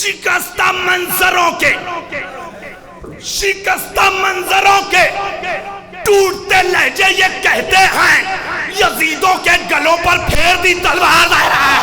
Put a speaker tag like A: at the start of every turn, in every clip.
A: शिकस्ता मंजरों के, शिकस्ता मंजरों के टूटते लहजे ये कहते हैं यजीदों के गलों पर फेर दी तलवार ज़हरा है।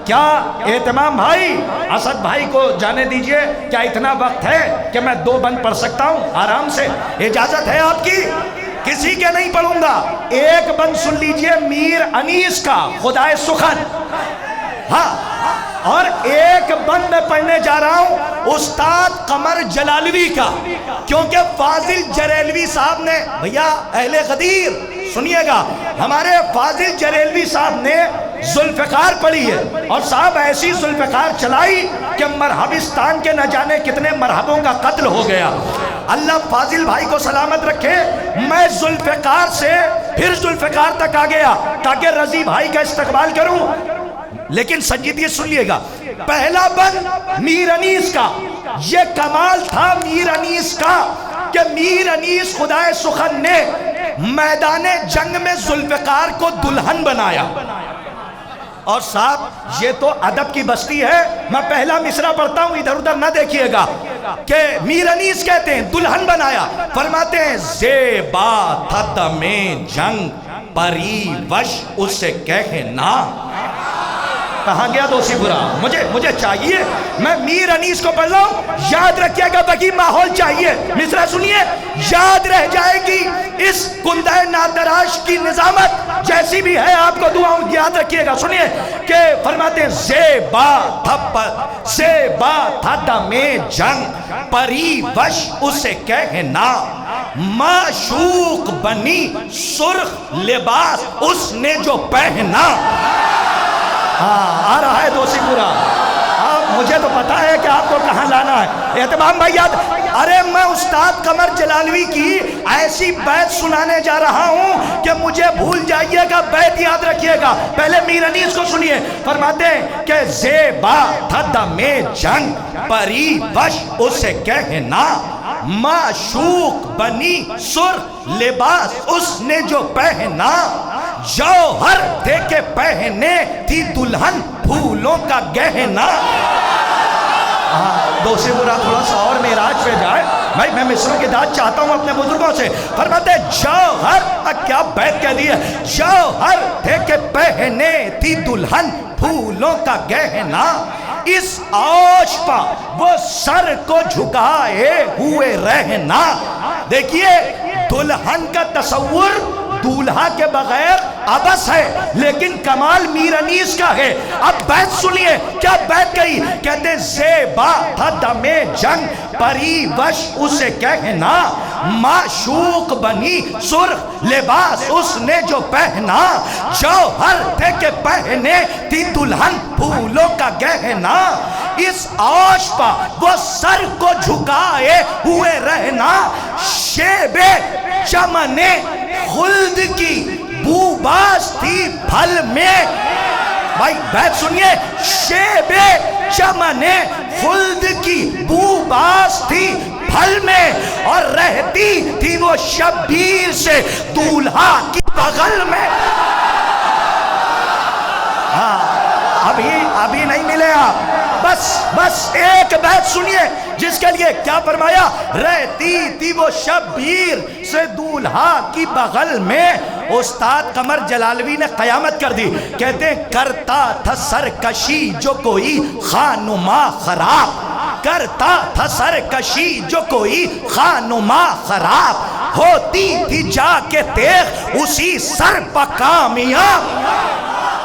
B: क्या एहतमाम भाई, असद भाई को जाने दीजिए। क्या इतना वक्त है कि मैं 2 बंद पढ़ सकता हूं? आराम से, इजाजत है आपकी? किसी के नहीं पढ़ूंगा। एक बंद सुन लीजिए मीर अनीस का, खुदाए सुखन। हाँ, और एक बंद मैं पढ़ने जा रहा हूं उस्ताद कमर जलालवी का, क्योंकि फाजिल जरेलवी साहब ने, भैया अहले गदीर सुनिएगा, हमारे फाजिल जरेलवी साहब ने जुल्फ़िकार पढ़ी है और साहब ऐसी जुल्फ़िकार चलाई कि मरहबिस्तान के न जाने कितने मरहबों का कत्ल हो गया। अल्लाह फाजिल भाई को सलामत रखे। मैं जुल्फ़िकार से फिर जुल्फ़िकार तक आ गया ताकि रजी भाई का इस्तकबाल करूं, लेकिन संजीदगी सुनिएगा। पहला बंद मीर अनीस का, ये कमाल था मीर अनीस का कि मीर अनीस खुदाए सुखन ने मैदाने जंग में जुल्फ़िकार को दुल्हन बनाया। और साहब ये तो अदब की बस्ती है। मैं पहला मिसरा पढ़ता हूं, इधर उधर ना देखिएगा। कि मीर अनीस कहते हैं दुल्हन बनाया, फरमाते हैं ज़ेबा था दमे जंग परी वश उससे कहे ना। कहाँ गया दोषीपुरा? मुझे चाहिए, मैं मीर अनीस को पढ़ रहा हूं, याद रखिएगा। बाकी माहौल चाहिए। मिसरा सुनिए, याद रह जाएगी इस कुंदे नादराश की निजामत जैसी भी है, आपको दुआओं याद रखिएगा। सुनिए कि फरमाते हैं ज़ेबा था दमे जंग परी वश उसे कहना, माशूक बनी सुर्ख लिबास उसने जो पहना। हाँ, आ रहा है दोषीपुरा। आप, मुझे तो पता है कि आपको कहाँ लाना है। एहतमाम भाई याद, अरे मैं उस्ताद कमर जलालवी की ऐसी बैत सुनाने जा रहा हूँ कि मुझे भूल जाइएगा, बैत याद रखिएगा। पहले मीर अनीस को सुनिए, फरमाते हैं कि ज़ेबा था दमे जंग परी वश उसे कहना, माशूक बनी सुर्ख लिबास उसने जो पहना, जौहर दे के पहने थी दुल्हन फूलों का गहना। दोषीपुरा थोड़ा सा और मेराज पे जाए भाई, मैं मिस्रों की दाद चाहता हूं अपने बुजुर्गों से। फरमाते जौहर, क्या बैत कह दी है, जौहर दे के पहने थी दुल्हन फूलों का गहना, इस आश पर वो सर को झुकाए हुए रहना। देखिए दुल्हन का तस्वुर दूल्हा के बगैर अबस है, लेकिन कमाल मीर अनीस का है। अब बैत सुनिए, क्या बैत कही, कहते ज़ेबा था दमे जंग परी वश उसे कहना, माशूक बनी सुर्ख लिबास उसने जो पहना, जौहर थे के पहने थी दुल्हन फूलों का गहना, इस आश पर वो सर को झुकाए हुए रहना, शेबे चमने खुल्द की बूबास थी फल में। भाई बैत सुनिए, शेबे चमने खुल्द की बूबास थी फल में, और रहती थी वो शब्बीर से दूल्हा की बगल में। हाँ, अभी नहीं मिले आप। बस एक बैत सुनिए जिसके लिए क्या फरमाया, रहती थी वो शब्बीर से दूल्हा की बगल में। उस्ताद कमर जलालवी ने कयामत कर दी। कहते करता था सरकशी जो कोई खानुमा खराब, करता था सरकशी जो कोई खानुमा खराब, होती थी जाके तेग उसी सर पर कामयाब।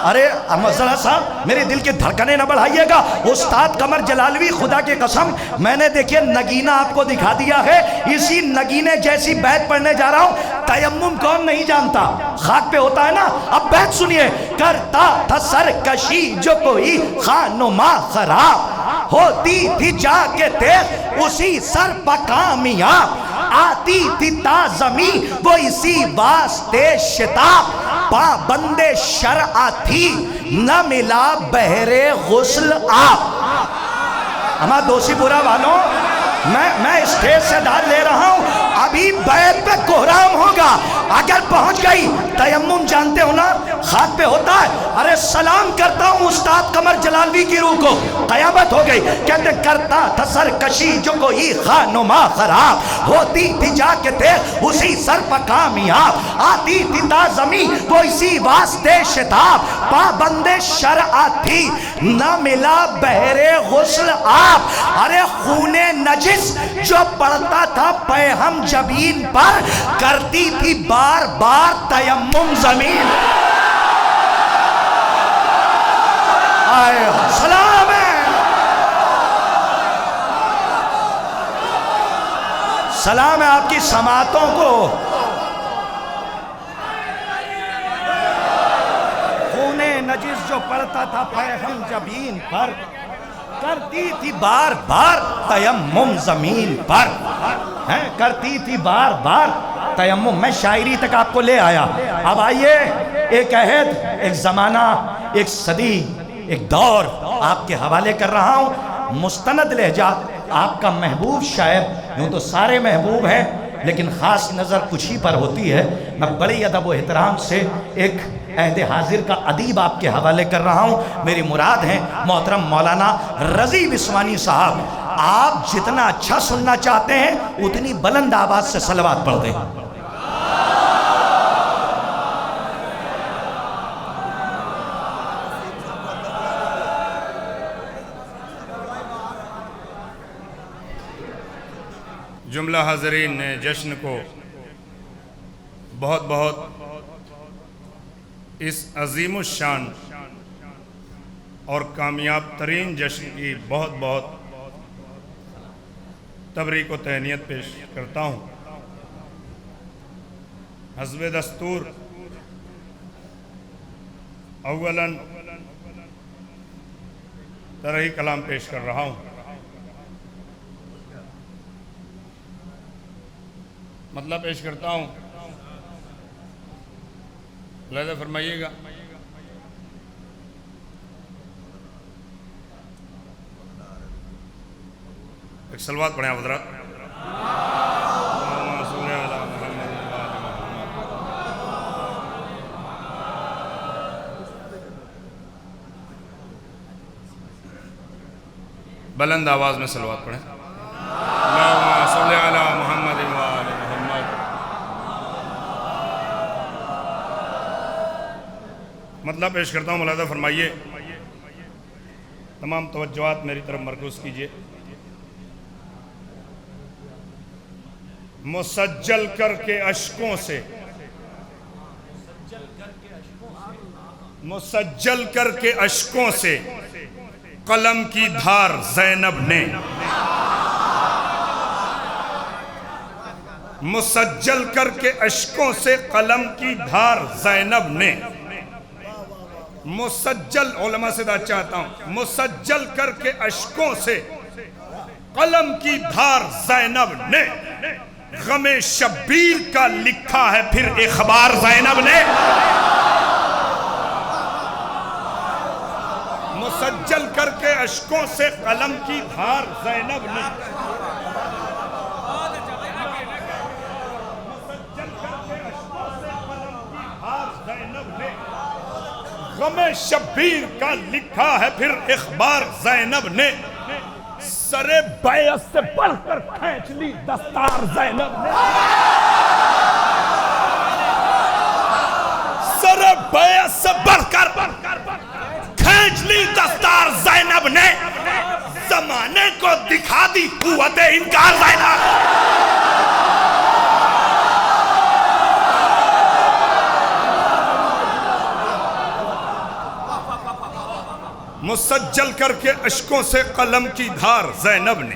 B: अरे मसला साहब, मेरे दिल की धड़कनें न बढ़ाइएगा। उस्ताद कमर जलालवी, खुदा की कसम, मैंने देखिए नगीना आपको दिखा दिया है। इसी नगीने जैसी बैत पढ़ने जा रहा हूं। तयम्मुम कौन नहीं जानता, खाक पे होता है ना। अब बैत सुनिए, करता था सरकशी जो कोई खानुमा खराब, होती थी जाके तेग उसी सर पर कामयाब, आती थी ताज़मी वो इसी वास्ते शिताब, पाबंदे शरआ थी न मिला बहरे गुस्ल आप। हमारा दोषी बुरा वालों, मैं स्टेज से दाद ले रहा हूं, अभी बैत पे कोहराम होगा, अगर पहुंच गई तयम्मुम जानते हो ना हाथ पे होता है, अरे सलाम करता हूं उस्ताद कमर जलालवी की रूह को, कयामत हो गई। कहते करता था सरकशी जो कोई खानुमा खराब, होती थी जाके थे उसी सर पर कामयाब, आती थी ताजमी वो इसी वास्ते शताब, पाबंदे शरआ थी न मिला बहरे गुस्ल आप, अरे खूने नजिस जो पड़ता था पैहम जबीन पर, करती थी बार बार तयम्मुम जमीन। आए सलाम है, सलाम है आपकी समातों को। खूने नजिस जो पड़ता था पैहम जबीन पर, करती थी बार बार तयम्मुम जमीन पर, हैं करती थी बार बार तयम्मुम। मैं शायरी तक आपको ले आया। अब आइए, एक अहद, एक जमाना, एक सदी, एक दौर आपके हवाले कर रहा हूं। मुस्तनद लहजा आपका महबूब शायर, यूं तो सारे महबूब हैं लेकिन ख़ास नज़र कुछ ही पर होती है। मैं बड़ी अदब व एहतराम से एक अहद हाजिर का अदीब आपके हवाले कर रहा हूँ। मेरी मुराद हैं मोहतरम मौलाना रज़ी बिस्वानी साहब। आप जितना अच्छा सुनना चाहते हैं उतनी बुलंद आवाज़ से सलवात पढ़ दें।
C: जुमला हाज़रीन ने जश्न को बहुत बहुत इस अज़ीमुश्शान और कामयाब तरीन जश्न की बहुत बहुत तबरीक व तहनीत पेश करता हूँ। हस्बे दस्तूर अव्वलन तरही कलाम पेश कर रहा हूँ। मतलब पेश करता हूँ, लहज़ा फरमाइएगा। एक सलवात पढ़ें आप हज़रात। बुलंद आवाज़ में सलवात पढ़ें। अल्लाहुम्मा सल्ली अला मुहम्मद व आले मुहम्मद। मतलब पेश करता हूँ, मुलाज़ा फरमाइए। तमाम तवज्जुहात मेरी तरफ मरकूज़ कीजिए। मुसज्जल करके अश्कों से, मुसज्जल करके अश्कों से कलम की धार ज़ैनब ने, मुसज्जल करके अश्कों से कलम की धार ज़ैनब ने, मुसज्जल, उलमा से दाद चाहता हूं, मुसज्जल करके अश्कों से कलम की धार ज़ैनब ने, गमे शब्बीर का लिखा है फिर इख़बार ज़ैनब ने। मुसज्जल करके अश्कों से कलम की धार ज़ैनब ने, मुसज्जल करके अश्कों से कलम की धार ज़ैनब ने, गमे शब्बीर का लिखा है फिर इख़बार ज़ैनब ने, सरे बैत से बढ़कर खींच ली दस्तार ज़ैनब ने, सरे बैत से बढ़कर खींच ली दस्तार ज़ैनब ने, ज़माने को दिखा दी कुव्वते इनकार ज़ैनब। मुसज्जल करके अश्कों से कलम की धार ज़ैनब ने,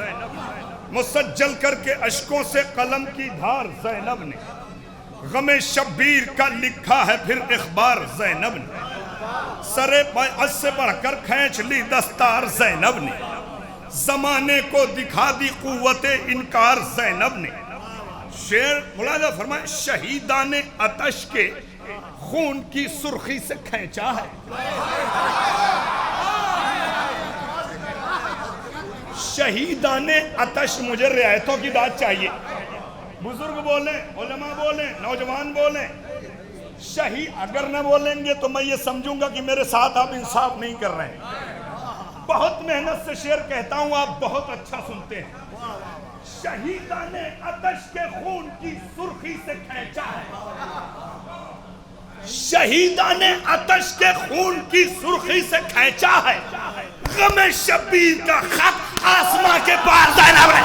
C: मुसज्जल करके अश्कों से कलम की धार ज़ैनब ने, गमे शब्बीर का लिखा है फिर इख़बार ज़ैनब ने, सरे बैअत से बढ़कर खींच ली दस्तार ज़ैनब ने, ज़माने को दिखा दी कुव्वते इनकार ज़ैनब ने। शेर मुलाज़ा फरमाए, शहीदाने अतश के खून की सुर्खी से खींचा है, शहीदाने अतश, मुझे रियायतों की बात चाहिए। बुजुर्ग बोले, उलमा बोले, नौजवान बोले, शहीद अगर न बोलेंगे तो मैं ये समझूंगा कि मेरे साथ आप इंसाफ नहीं कर रहे हैं। बहुत मेहनत से शेर कहता हूं, आप बहुत अच्छा सुनते हैं। शहीदाने अतश के खून की सुर्खी से खींचा है, शहीदाने अतश के खून की सुर्खी से खींचा है, गमे शब्बीर का खत आसमां के पार ज़ैनब ने।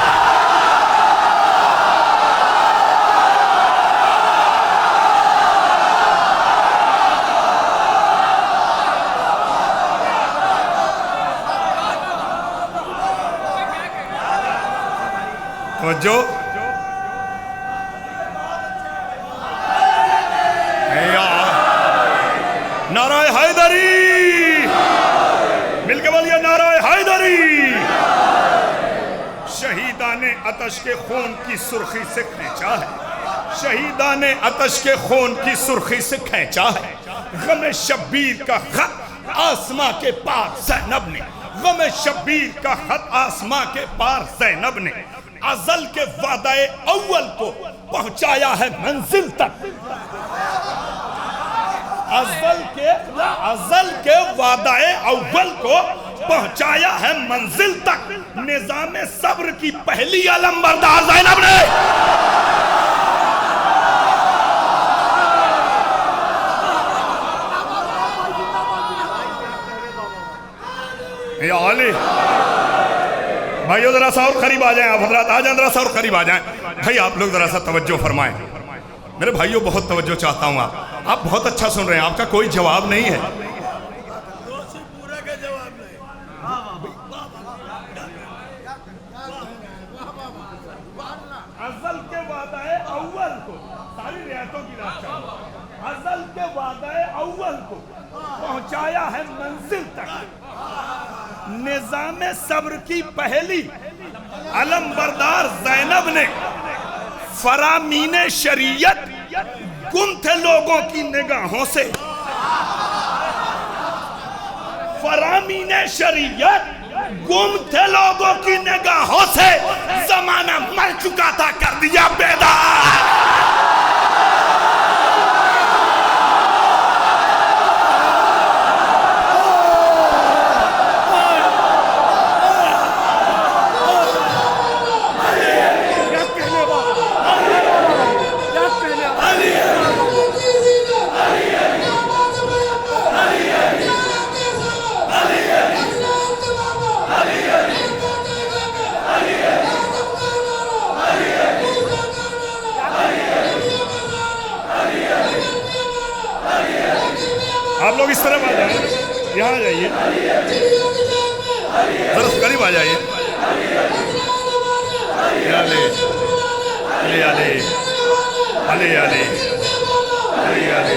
C: जो नाराए हैदरी, मिलके बोलिए नाराए हैदरी। शहीदाने अतश के खून की सुर्खी से खींचा है, शहीदाने अतश के खून की सुर्खी से खींचा है, गमे शब्बीर का खत आसमां के पार ज़ैनब ने, गमे शब्बीर का खत आसमां के पार ज़ैनब ने। अज़ल के वादाए अव्वल को पहुंचाया है मंजिल तक, अज़ल के वादाए अव्वल को पहुंचाया है मंजिल तक। निज़ामे सब्र की पहली अलंबरदार ज़ैनब ने। या अली भाइयों जरा सा और करीब आ जाएं, आप हजरात आ जाएं, जरा सा और करीब आ जाएं। भाई आप लोग जरा सा तवज्जो फरमाएं, मेरे भाइयों बहुत तवज्जो चाहता हूं। आप बहुत अच्छा सुन रहे हैं, आपका कोई जवाब नहीं है। अज़ल के वादाए अव्वल को, सारी रियायतों की बात चाहिए, अज़ल के वादाए अव्वल को पहुंचाया है मंजिल तक। निज़ामे सब्र की पहली अलंबरदार ज़ैनब ने फरामीने शरीयत गुम थे लोगों की निगाहों से, फरामीने शरीयत गुम थे लोगों की निगाहों से, जमाना मर चुका था कर दिया बेदार। आप लोग इस तरफ आ जाइए, यहाँ जाइए, जरा करीब आ जाइए। अले अले अले अले अले अले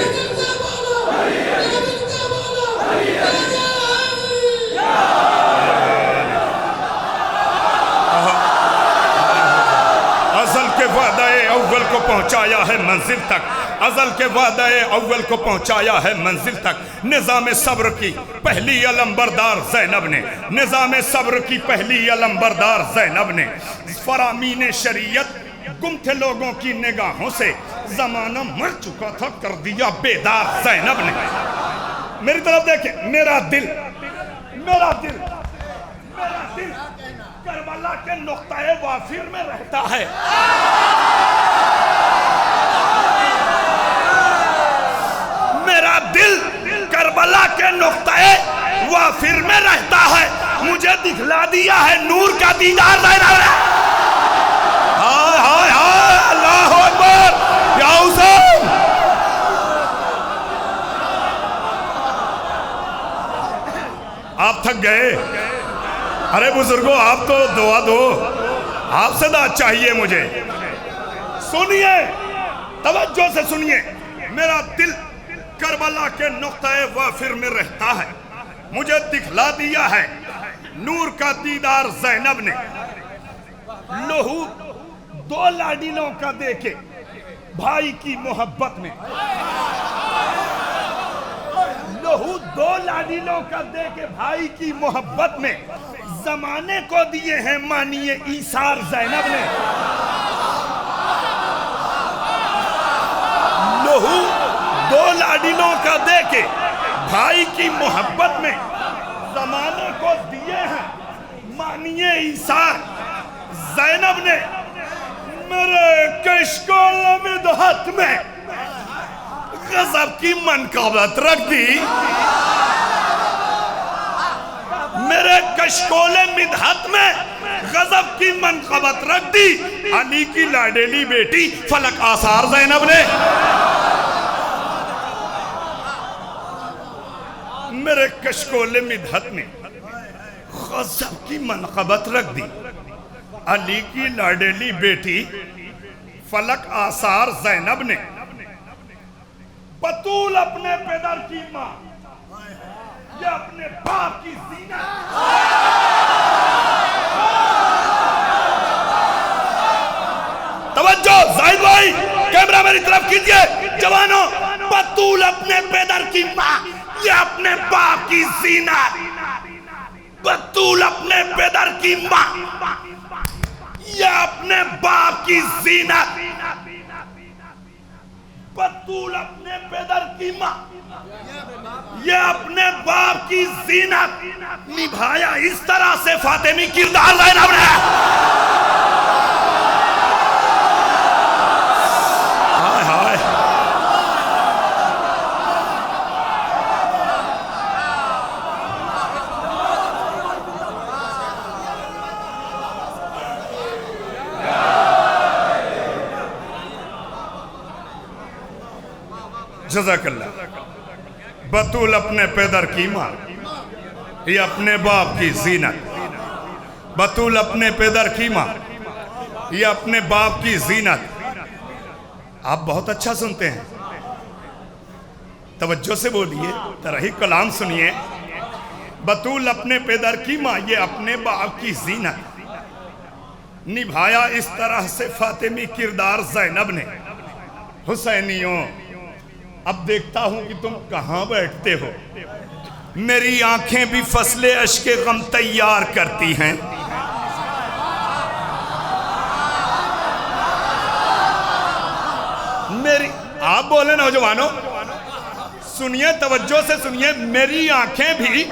C: अज़ल के वादाए अव्वल को पहुँचाया है मंजिल तक, अज़ल के वादाए अव्वल को पहुँचाया है मंजिल तक। निज़ामे सब्र की पहली अलंबरदार ज़ैनब ने, निज़ामे सब्र की पहली अलंबरदार ज़ैनब ने फरामीने शरीयत गुम थे लोगों की निगाहों से, ज़माना मर चुका था कर दिया बेदार ज़ैनब ने। मेरी तरफ देखें, मेरा दिल मेरा दिल मेरा दिल करबला के नुक्ताए वाफिर में रहता है। मेरा दिल करबला के नुक्ताए वाफिर में रहता है, मुझे दिखला दिया है नूर का दीदार ज़ैनब ने। हाय हाय हाय, अल्लाहु अकबर, या हुसैन। आप थक गए? अरे बुजुर्गों आप तो दुआ दो, आपसे दाद चाहिए मुझे। सुनिए, तवज्जो से सुनिए, मेरा दिल करबला के नुक्ताए वाफिर में रहता है, मुझे दिखला दिया है नूर का दीदार ज़ैनब ने। लहू दो लाडीलों का देके भाई की मोहब्बत में, लहू दो लाडीलों का देके भाई की मोहब्बत में, जमाने को दिए हैं मानिए ईसार ज़ैनब ने। लहू दो लाडिलों का देके भाई की मोहब्बत में जमाने को दिए हैं मानिए ईसार ज़ैनब ने। मेरे कशकोल मिदहत में गजब की मनकाबत रख दी। मेरे कशकोले मिदहत में गजब की मनकाबत रख दी अली की लाडेली बेटी फलक आसार ज़ैनब ने। मेरे कशकोले मिदहत में गजब की मनकाबत रख दी अली की लाडेली बेटी फलक आसार ज़ैनब ने। बतूल अपने पेदर की माँ या अपने बाप की जीना। तवज्जो जाहिद भाई, कैमरा मेरी तरफ कीजिए। जवानों, बतूल अपने पेदर की माँ या अपने बाप की जीना। बतूल अपने पेदर की माँ या अपने बाप की जीना। बतूल अपने पेदर की माँ या अपने बाप की जीनत निभाया इस तरह से फातिमी किरदार ज़ैनब ने। हाय हाय, जज़ाकल्लाह। बतूल अपने पेदर की माँ ये अपने बाप की जीनत। बतूल अपने पेदर की माँ ये अपने बाप की जीनत। आप बहुत अच्छा सुनते हैं, तवज्जो से बोलिए, तरही कलाम सुनिए। बतूल अपने पेदर की माँ ये अपने बाप की जीनत निभाया इस तरह से फातिमी किरदार ज़ैनब ने। हुसैनियों, अब देखता हूं कि तुम कहां बैठते हो। मेरी आंखें भी फसले अश्के गम तैयार करती हैं। मेरी, आप बोले नौजवानों, सुनिए, तवज्जो से सुनिए। मेरी आंखें भी,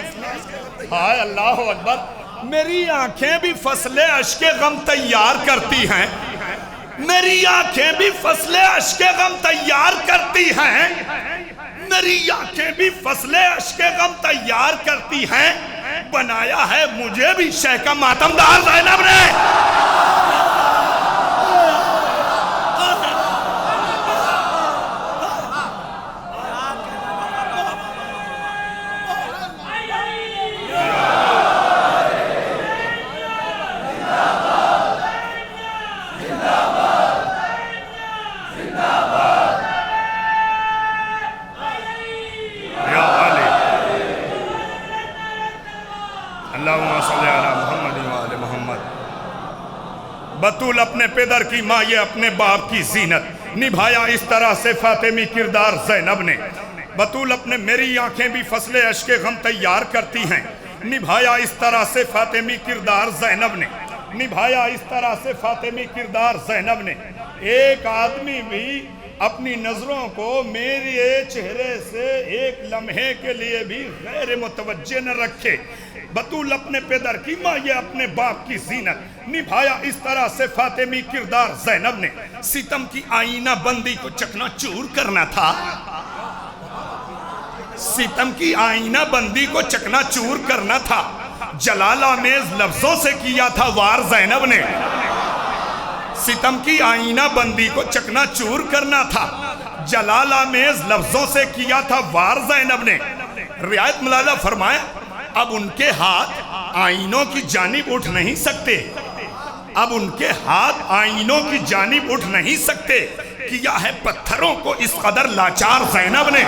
C: हाय अल्लाह अकबर, मेरी आंखें भी फसले अश्के गम तैयार करती हैं। मेरी आंखें भी फसले अश्के गम तैयार करती हैं। मेरी आंखें भी फसले अश्के गम तैयार करती हैं। बनाया है मुझे भी शह का मातमदार ज़ैनब ने। बतूल अपने पेदर की माँ ये अपने बाप की जीनत निभाया इस तरह से फातिमी किरदार ज़ैनब ने। बतूल अपने, मेरी आंखें भी फसले अश्के गम तैयार करती हैं। निभाया इस तरह से फातिमी किरदार ज़ैनब ने। निभाया इस तरह से फातिमी किरदार ज़ैनब ने। एक आदमी भी अपनी नजरों को मेरे चेहरे से एक लम्हे के लिए भी गैर मुतवज्जे न रखे। बतूल अपने पेदर की माँ ये अपने बाप की जीनत निभाया इस तरह से फातिमी किरदार ज़ैनब ने। सितम की आईना बंदी को चकनाचूर करना था। सितम की आईना बंदी को चकनाचूर करना था। जलालामेज लफ्जों से किया था वार ज़ैनब ने। सितम की आईना बंदी को चकनाचूर करना था। जलालामेज लफ्जों से किया था वार ज़ैनब ने। रियायत मलाला फरमाया, अब उनके हाथ आईनों की जानिब उठ नहीं सकते। अब उनके हाथ आईनों की जानिब उठ नहीं सकते। किया है पत्थरों को इस कदर लाचार ज़ैनब ने।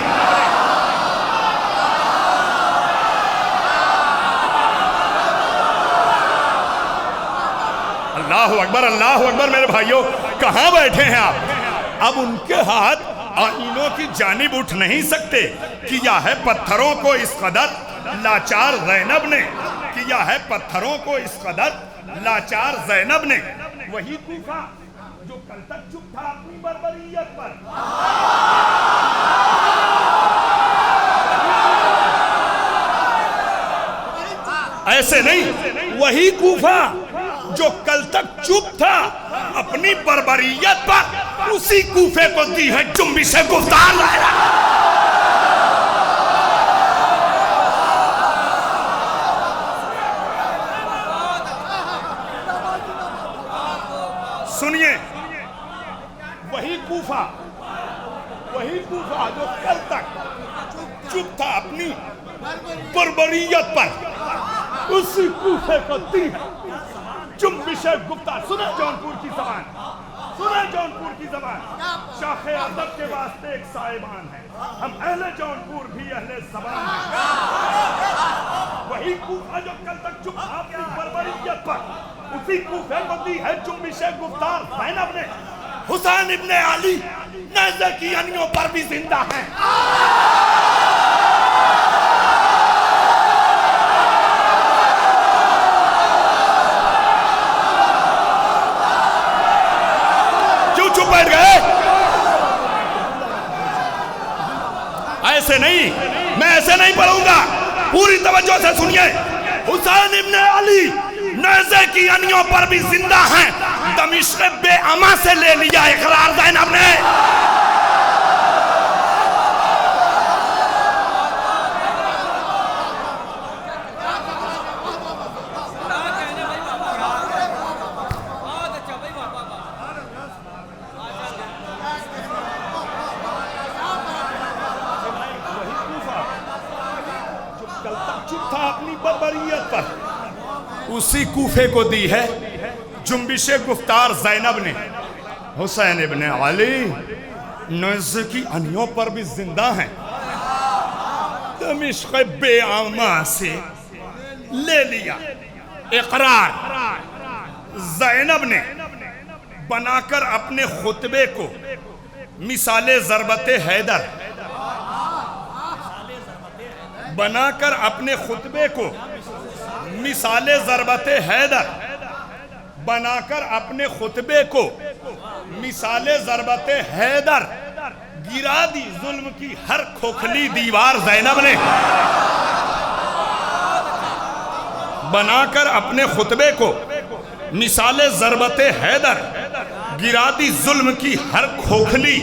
C: अल्लाह अकबर, अल्लाह अकबर। मेरे भाइयों, कहां बैठे हैं आप? अब उनके हाथ आईनों की जानिब उठ नहीं सकते। किया है पत्थरों को इस कदर लाचार ज़ैनब ने। किया है पत्थरों को इस कदर लाचार ज़ैनब ने। वही कूफा जो कल तक चुप था अपनी बर्बरियत पर। ऐसे नहीं, वही कूफा जो कल तक चुप था अपनी बर्बरियत पर, उसी कूफे को दी है जुम्बिशे गुफ्तार। सुनिए, वही कूफा जो कल तक चुप था अपनी बर्बरियत पर, उसी कूफे को दी है जुम्बिशे गुफ्तार। सुने जौनपुर की जबान, सुने जौनपुर की जबान। शाखे अदब के वास्ते एक साहिबान है, हम अहले जौनपुर भी अहले जबान हैं। वही कूफा जो कल तक चुप था अपनी बर्बरियत पर, उसी कूफे को दी है जुम्बिशे गुफ्तार ज़ैनब ने। हुसैन इब्ने अली नेज़े की अनियों पर भी जिंदा हैं। क्यों चुप बैठ गए? ऐसे नहीं, मैं ऐसे नहीं पढ़ूंगा, पूरी तवज्जो से सुनिए। हुसैन इब्ने अली नेज़े की अनियों पर भी जिंदा हैं। दमिश्क बेअमा से ले लिया इकरार ज़ैनब ने। कल तक चुप था अपनी बर्बरियत पर, उसी कूफे को दी है जुम्बिशे गुफ्तार ज़ैनब ने। हुसैन इब्ने अली नेज़े की अनियों पर भी जिंदा हैं। दमिश्क बेअमा से ले लिया इकरार ज़ैनब ने, बनाकर अपने खुतबे को मिसाले ज़रबते हैदर, बनाकर अपने खुतबे को मिसाले ज़रबते हैदर, बनाकर अपने खुतबे को मिसाले ज़रबते हैदर गिरा दी जुल्म की हर खोखली दीवार ज़ैनब ने। बनाकर अपने खुतबे को मिसाले ज़रबते हैदर गिरा दी जुल्म की हर खोखली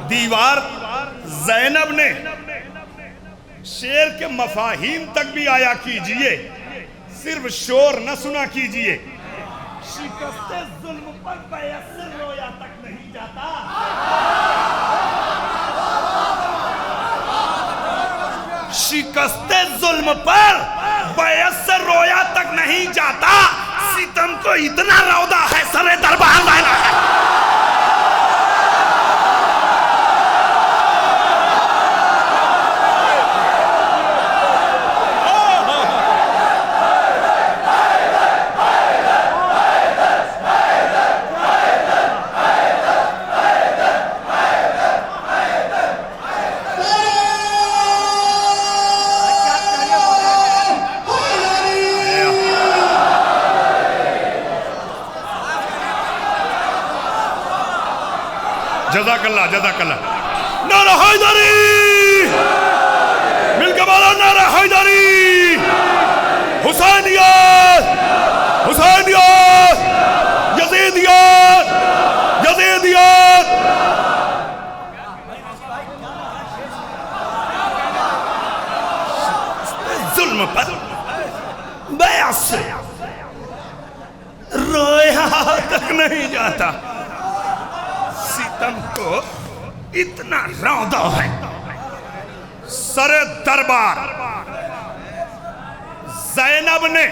C: दीवार ज़ैनब ने। शेर के मफाहीम तक भी आया कीजिए, सिर्फ शोर न सुना कीजिए। शिकस्ते जुल्म पर बयस्से रोया तक नहीं जाता। शिकस्ते जुल्म पर बयस्से रोया तक नहीं जाता। सितम को इतना रौदा है सरे दरबार लाना है। जज़ाकल्लाह जज़ाकल्लाह। नारा हैदरी, मिलकर बोलो नारा हैदरी। हुसैनियत, हुसैनियत, यज़ीदियत, यज़ीदियत। जुल्म पर बयास रोया तक नहीं जाता। सितम को इतना रौदा है सरे दरबार ज़ैनब ने।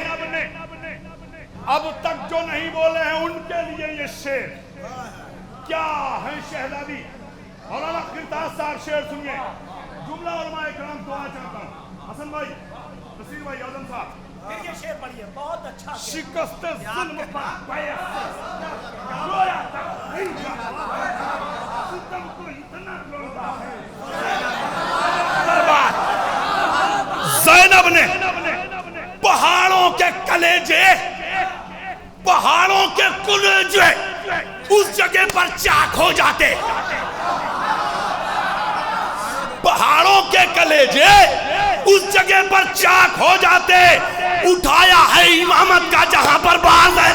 C: अब तक जो नहीं बोले हैं उनके लिए ये शेर क्या है। शहजादी मौलाना किरताज साहब शेर सुनिए। जुमला उलमा इकराम दुआ चाहता हूँ। हसन भाई, नसीर भाई, आजम साहब,
D: फिर ये शेर पढ़िए, बहुत अच्छा।
C: शिकस्त जुल्म पर रोया तक नहीं जाता। सितम को इतना रौदा है दरबार ज़ैनब ने
A: कलेजे, पहाड़ों के कलेजे उस जगह पर चाक हो जाते। पहाड़ों के कलेजे उस जगह पर चाक हो जाते। उठाया है इमामत का जहां पर बाज है।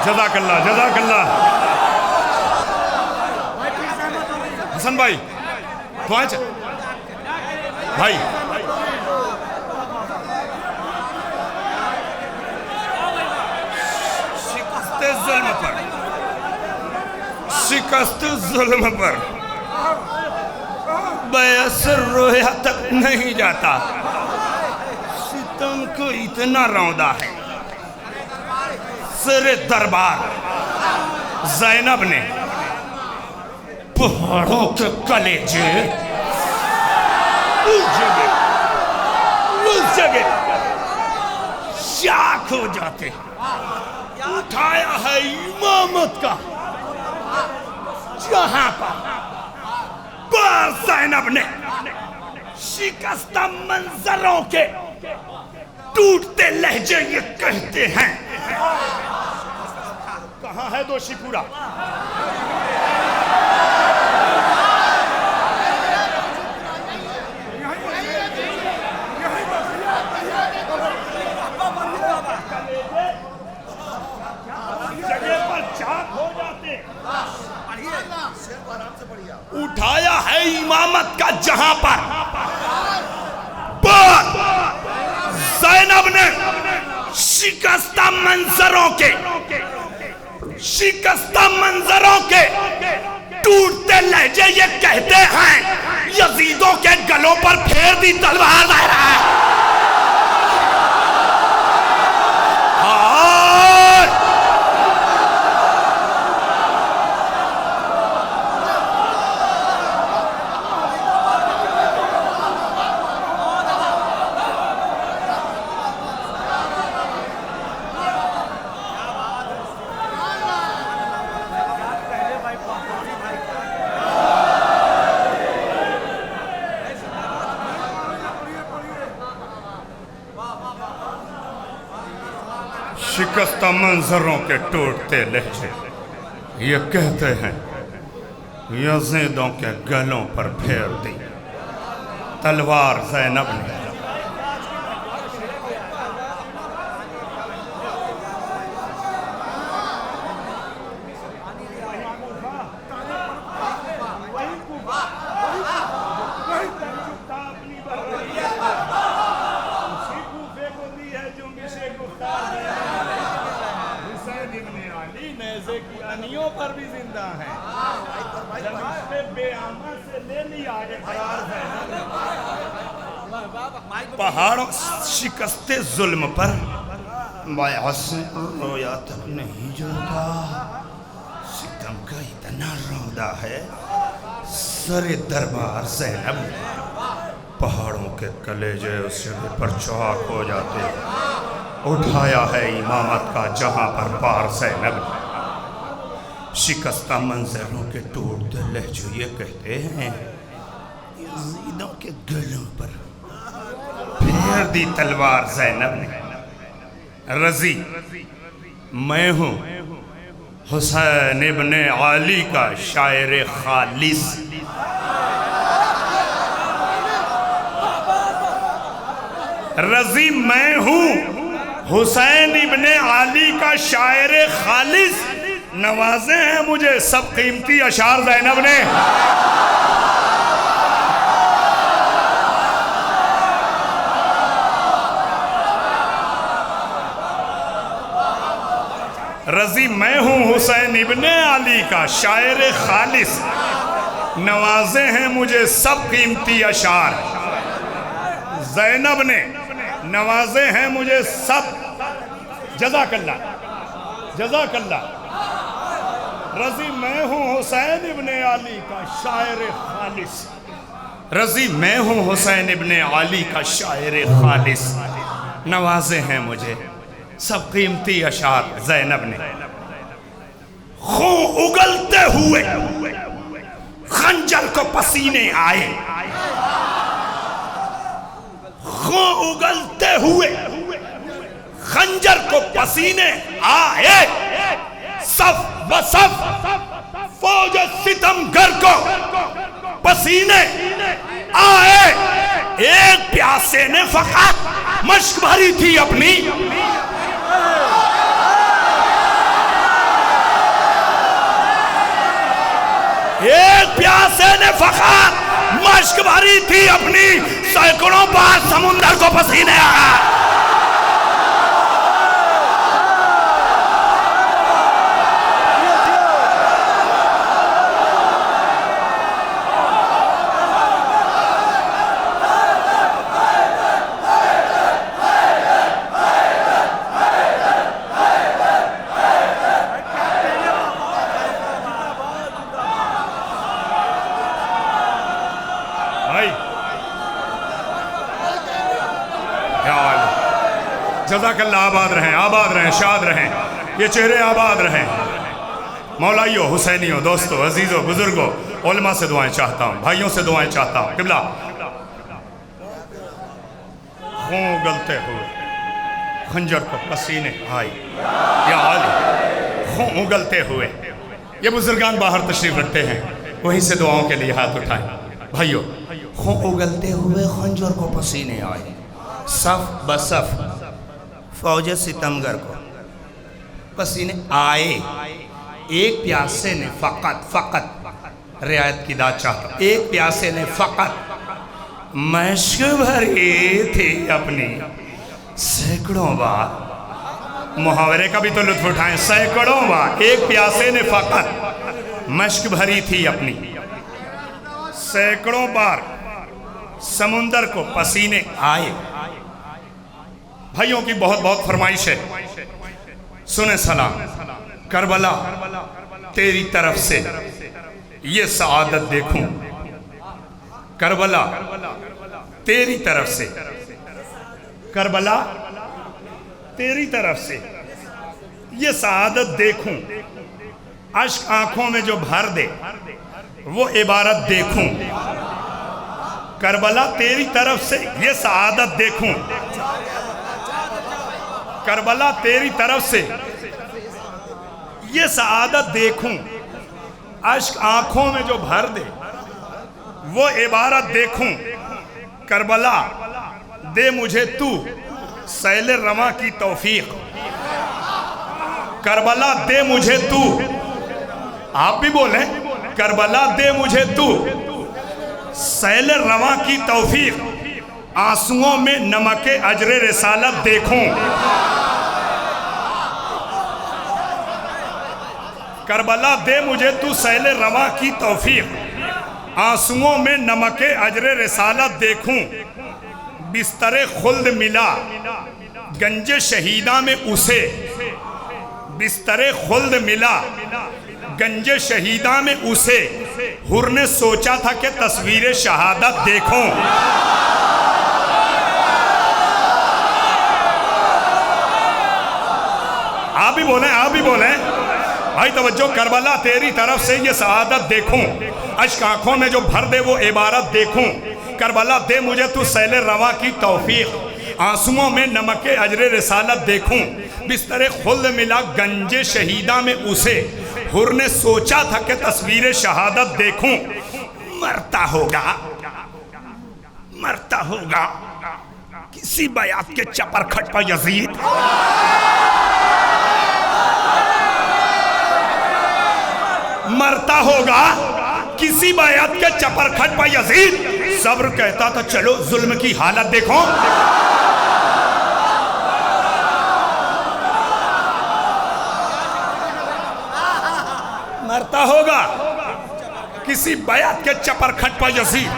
A: जज़ाकल्लाह जज़ाकल्लाह। हसन भाई तो भाई शिकस्त जुल्म पर बेअसर रोया तक नहीं जाता। सितम को इतना रौंदा है। सिरे दरबार ज़ैनब ने पहाड़ों के कलेजे उस जगह शाख हो जाते। उठाया है इमामत का जहां पर ज़ैनब ने शिकस्ता मंजरों के टूटते लहजे ये कहते हैं। कहां है दोषी पूरा? जगह पर चाक हो जाते। उठाया है इमामत का जहां पर ज़ैनब ने शिकस्ता मंजरों के टूटते लहजे ये कहते हैं। यजीदों के गलों पर फेर दी तलवार ज़हरा है। शिकस्ता मंजरों के टूटते लहजे ये कहते हैं। यजीदों के गलों पर फेर दी तलवार ज़ैनब ने। पर भी जिंदा है। जनाब बेआमा से
C: ले लिया इकरार पहाड़ों शिकस्ते जुल्म पर रोया तक नहीं जुड़ता, सितम का इतना रौदा है सरे दरबार ज़ैनब, पहाड़ों के कलेजे उस जगह पर चौक हो जाते, उठाया है इमामत का जहां पर पार ज़ैनब, शिकस्ता मंजरों के टूटते लहजो ये कहते हैं यज़ीदों के गलों पर फेर दी तलवार ज़ैनब ने। रजी मैं हूँ हुसैन इब्ने अली का शायर खालिस, रजी मैं हूँ हुसैन इब्ने अली का शायर खालिस, नवाजे हैं मुझे सब कीमती अशार ज़ैनब ने। रजी मैं हूँ हुसैन इब्ने अली का शायर खालिस, नवाजे हैं मुझे सब कीमती अशार ज़ैनब ने, नवाजे हैं मुझे सब। जज़ाकल्लाह जज़ाकल्लाह। रजी मैं हूँ हुसैन इब्ने अली का शायर खालिस, रजी मैं हूँ हुसैन इब्ने अली का शायर खालिस, नवाजे हैं मुझे सब कीमती अशार ज़ैनब ने। खून उगलते हुए खंजर को पसीने आए, खून उगलते हुए खंजर को पसीने आए, सफ बसफ फौज सितमगर को पसीने आए, एक प्यासे ने फकत मश्क भरी थी अपनी, एक प्यासे ने फकत मश्क भरी थी अपनी, सैकड़ों बार समुंदर को पसीने आया। जज़ाकल्लाह, आबाद रहें, शाद रहें, ये चेहरे आबाद रहें। मौलाइयों, हुसैनियों, दोस्तों, अजीज़ों, बुजुर्गों, उलमा से दुआएं चाहता हूँ, भाइयों से दुआएं चाहता हूँ। किबला खून उगलते हुए खंजर को पसीने आई, या आली खून उगलते हुए, ये बुजुर्गान बाहर तशरीफ रखते हैं, वहीं से दुआओं के लिए हाथ उठाएं। भाइयों, खून उगलते हुए खंजर को पसीने आए, सफ बसफ फौज सितमगर को पसीने आए, एक प्यासे ने फकत रियायत की दाद चाहता, एक प्यासे ने फकत मश्क भरी थी अपनी, सैकड़ों बार, मुहावरे का भी तो लुत्फ उठाएं, सैकड़ों बार एक प्यासे ने फकत मश्क भरी थी अपनी, सैकड़ों बार समुंदर को पसीने आए। भाइयों की बहुत बहुत फरमाइश है, सुने सलाम। करबला तेरी तरफ से ये सआदत देखूं, करबला तेरी तरफ से, करबला तेरी तरफ से ये सआदत देखूं, अश्क आंखों में जो भर दे वो इबारत देखूं, करबला तेरी तरफ से ये सआदत देखूं, करबला तेरी तरफ से ये सआदत देखूं, अश्क आंखों में जो भर दे वो इबारत देखूं, करबला दे मुझे तू सैल रमा की तौफीक, करबला दे मुझे तू, आप भी बोलें, करबला दे मुझे तू सैल रमा की तौफीक, आंसुओं में नमके अजरे रिसालत देखूं, करबला दे मुझे तू सैल रवा की तौफीक, आंसुओं में नमके अजरे रिसालत देखूं, बिस्तरे खुल्द मिला गंजे शहीदा में उसे, बिस्तरे खुल्द मिला गंजे शहीदा में उसे, हुर ने सोचा था कि तस्वीर शहादत देखूं। आप भी बोलें, आप भी बोलें भाई, तवज्जो। करबला तेरी तरफ से ये शहादत देखूं, अश्क आंखों में जो भर दे वो इबारत देखूं। करबला दे मुझे तू सैले रवा की तौफीक, आंसुओं में नमके अजरे रिसालत देखूं, बिस्तरे खुल्द मिला गंजे शहीदा में उसे, हुर ने सोचा था कि तस्वीर शहादत देखूं। मरता होगा, मरता होगा किसी बयात के चपरखट पर यजीद, मरता होगा किसी बयात के चपरखट पर यजीद। सब्र कहता था चलो जुल्म की हालत देखो, मरता होगा किसी बयात के चपरखट पर यजीद।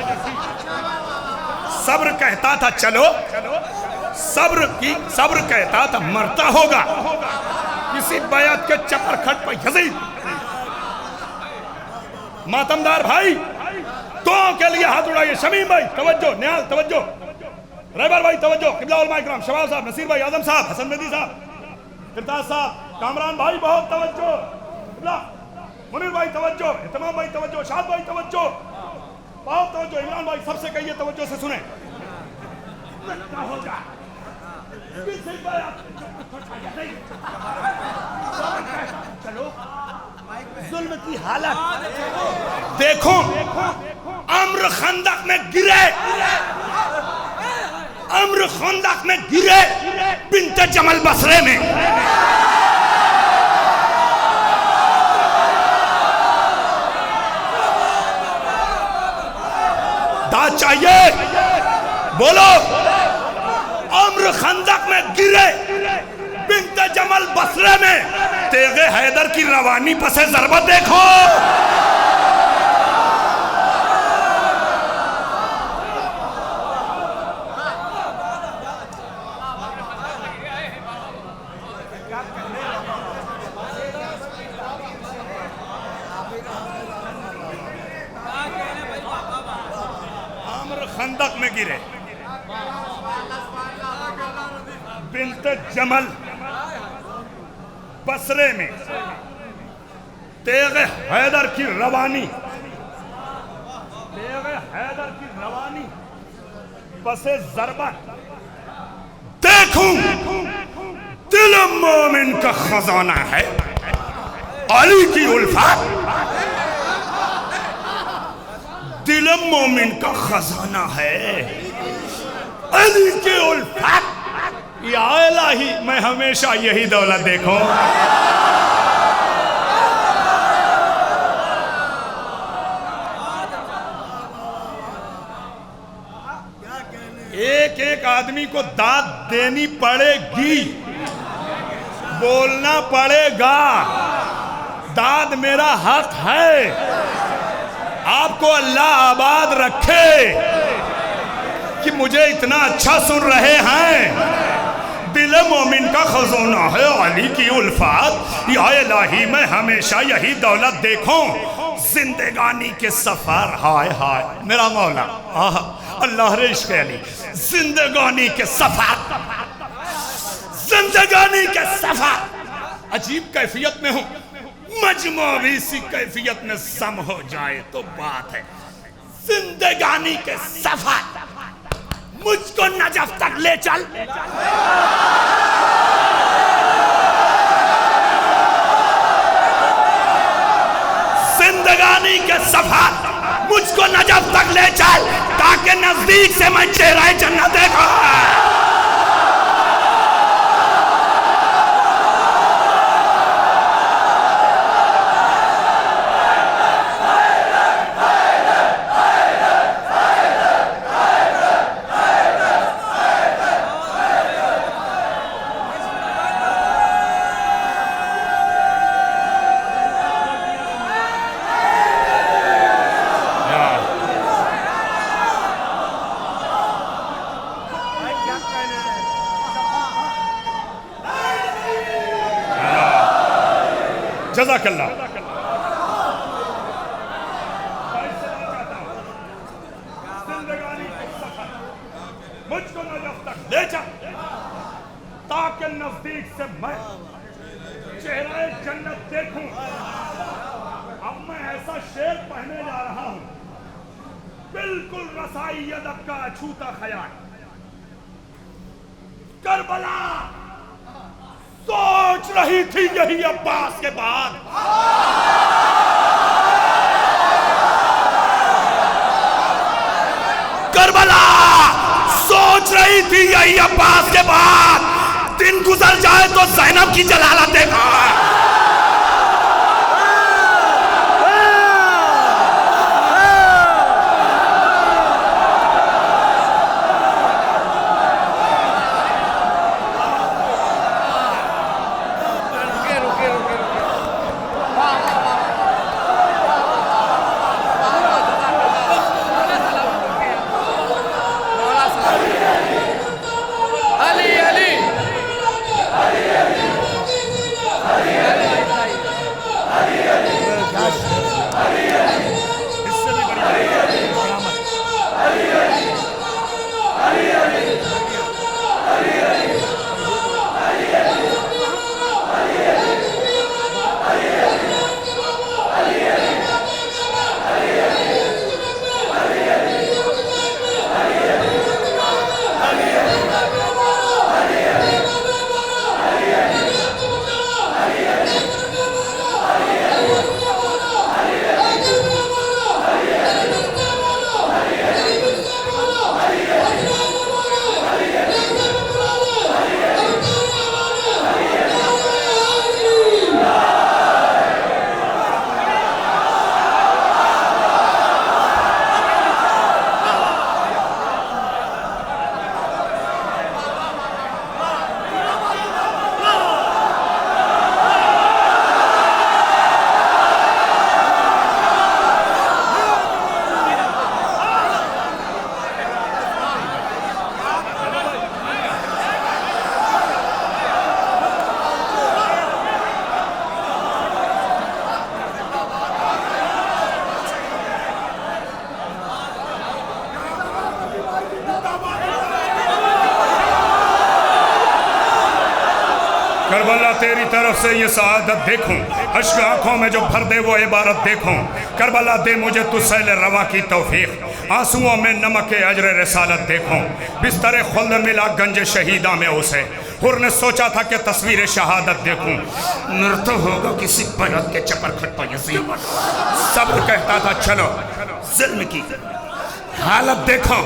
C: सब्र कहता था चलो, सब्र कहता था मरता होगा किसी बयात के चपरखट पर यजीद। मातमदार भाई तो के लिए हाथ उड़ाइए। शमीम भाई तवज्जो, न्याल तवज्जो, रहबर भाई तवज्जो, किबला उलमा इकराम, शवाब साहब, नसीर भाई, आजम साहब, हसन मेहदी साहब, इरताज साहब, कामरान भाई बहुत तवज्जो, किबला मुनीर भाई तवज्जो, इतमाम भाई तवज्जो, शाद भाई तवज्जो, बहुत तवज्जो, इमरान भाई सबसे कहिए तवज्जो से सुने। चलो जुल्म की हालत देखो, अम्र खंदक में गिरे, अम्र खंदक में गिरे बिन्ते जमल बसरे में। दाद चाहिए, बोलो। अम्र खंदक में गिरे बिन्ते जमल बसरे में, तेगे हैदर की रवानी पसे ज़रबत देखो। अम्र खंदक में गिरे बिन्ते जमल बसरे में, तेगे हैदर की रवानी, तेगे हैदर की रवानी बसे ज़रबत देखूं, दिल मोमिन का खजाना है अली की उल्फत, दिल मोमिन का खजाना है अली की उल्फत। या इलाही मैं हमेशा यही दौलत देखूं। एक एक आदमी को दाद देनी पड़ेगी, बोलना पड़ेगा, दाद मेरा हक है। आपको अल्लाह आबाद रखे कि मुझे इतना अच्छा सुन रहे हैं। दिल मोमिन का खजाना है अली की उल्फत। या इलाही मैं हमेशा यही दौलत देखूं। जिंदगानी के सफर, हाय हाय मेरा मौला, अल्लाह रे इश्क़ अली, जिंदगानी के सफर, जिंदगानी के सफर अजीब कैफियत में हूं, मजमूई सी कैफियत में सम हो जाए तो बात है। जिंदगानी के सफर मुझको नजफ तक ले चल, जिंदगानी के सफर मुझको नजफ तक ले चल, ताकि नजदीक से मैं चेहरा जन्नत देखूं। जज़ाकल्लाह। मुझको नजफ तक ले जा ताकि नजदीक से मैं चेहरा जन्नत देखूं। अब मैं ऐसा शेर पढ़ने जा रहा हूं, बिल्कुल रसाई अदब का अछूता ख्याल। करबला सोच रही थी यही अब्बास के बाद, करबला सोच रही थी यही अब्बास के बाद, दिन गुजर जाए तो ज़ैनब की जलालत देखा। करबला तेरी तरफ से ये सआदत देखूं, अश्क आंखों में जो भर दे वो इबारत देखूं। करबला दे मुझे तू सैल रवा की तौफीक, आंसुओं में नमक अजर रसालत देखूं। बिस्तर खुल्द मिला गंज शहीदा में उसे, हुर ने सोचा था कि तस्वीर शहादत देखूं। नृत होगा किसी परत के चपर खट्टा यसीम, सब्र कहता था चलो जुल्म की हालत देखो।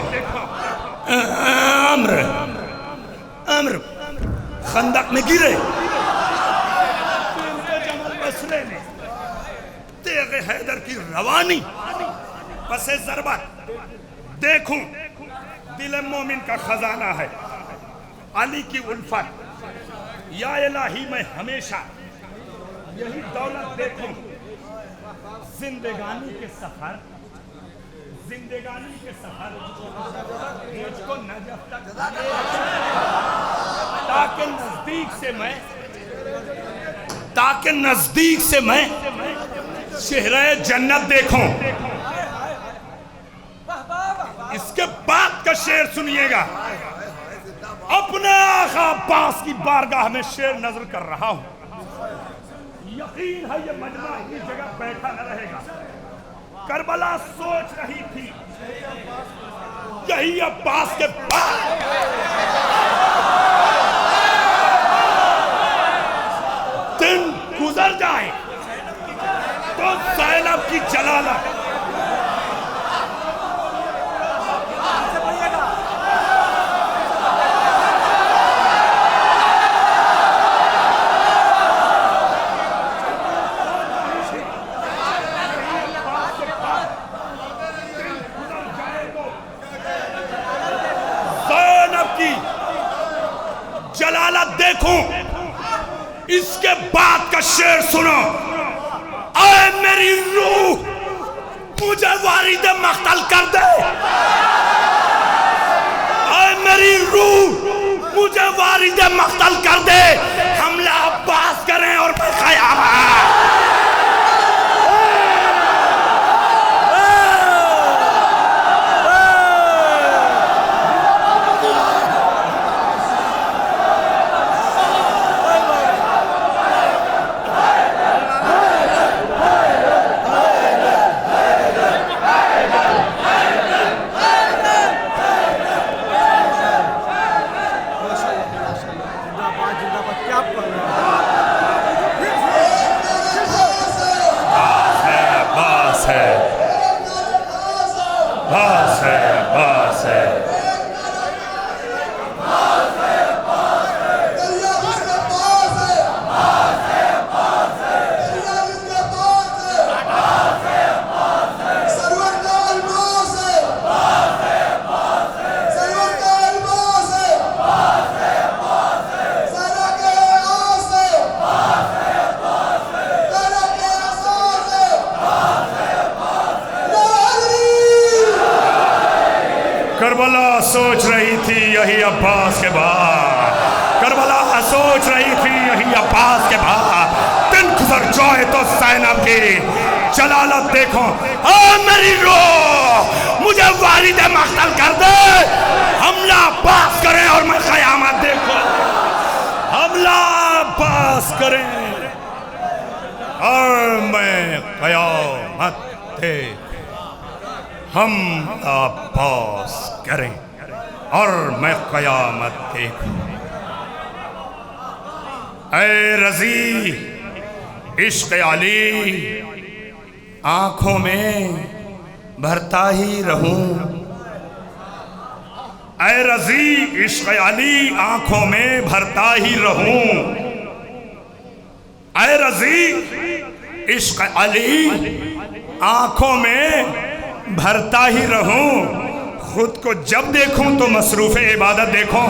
C: अम्र अम्र खंदक में गिरे, मसले में तेगे हैदर की रवानी पसे ज़रबत देखूं। दिल मोमिन का खजाना है अली की उल्फत, या इलाही मैं हमेशा यही दौलत देखूं। जिंदगानी के सफर मुझको नजफ तक ताकि नजदीक से मैं चेहरे जन्नत देखूं। इसके बाद का शेर सुनिएगा। अपने आका अब्बास की बारगाह में शेर नजर कर रहा हूं, यकीन है ये मजमा अपनी जगह बैठा न रहेगा। करबला सोच रही थी यही अब्बास के बाद, दिन गुजर जाए तो ज़ैनब की जलालत। जलालत देखूं, इसके बाद का शेर सुनो। आए मेरी रूह मुझे वारिद मख्तल कर दे, आए मेरी रूह मुझे वारिद मख्तल कर दे। हमला अब्बास करें और मैं क़यामत। करबला सोच रही थी यही अब्बास के बाद, करबला सोच रही थी यही अब्बास के बाद। दिन गुजर जाए तो ज़ैनब की जलालत देखो। ओ मेरी रूह, मुझे वालिद मख्तल कर दे, हमला अब्बास करें और मैं क़यामत देखो। हमला अब्बास करें और मैं क़यामत देखूं। हम अब्बास करें और मैं क़यामत देखूं। ऐ रज़ी इश्क़ अली आँखों में भरता ही रहूं। ऐ रज़ी इश्क़ अली आँखों में भरता ही रहूं। ऐ रज़ी इश्क़ अली आँखों में भरता ही रहूं। खुद को जब देखूं तो मसरूफ़ इबादत देखूं।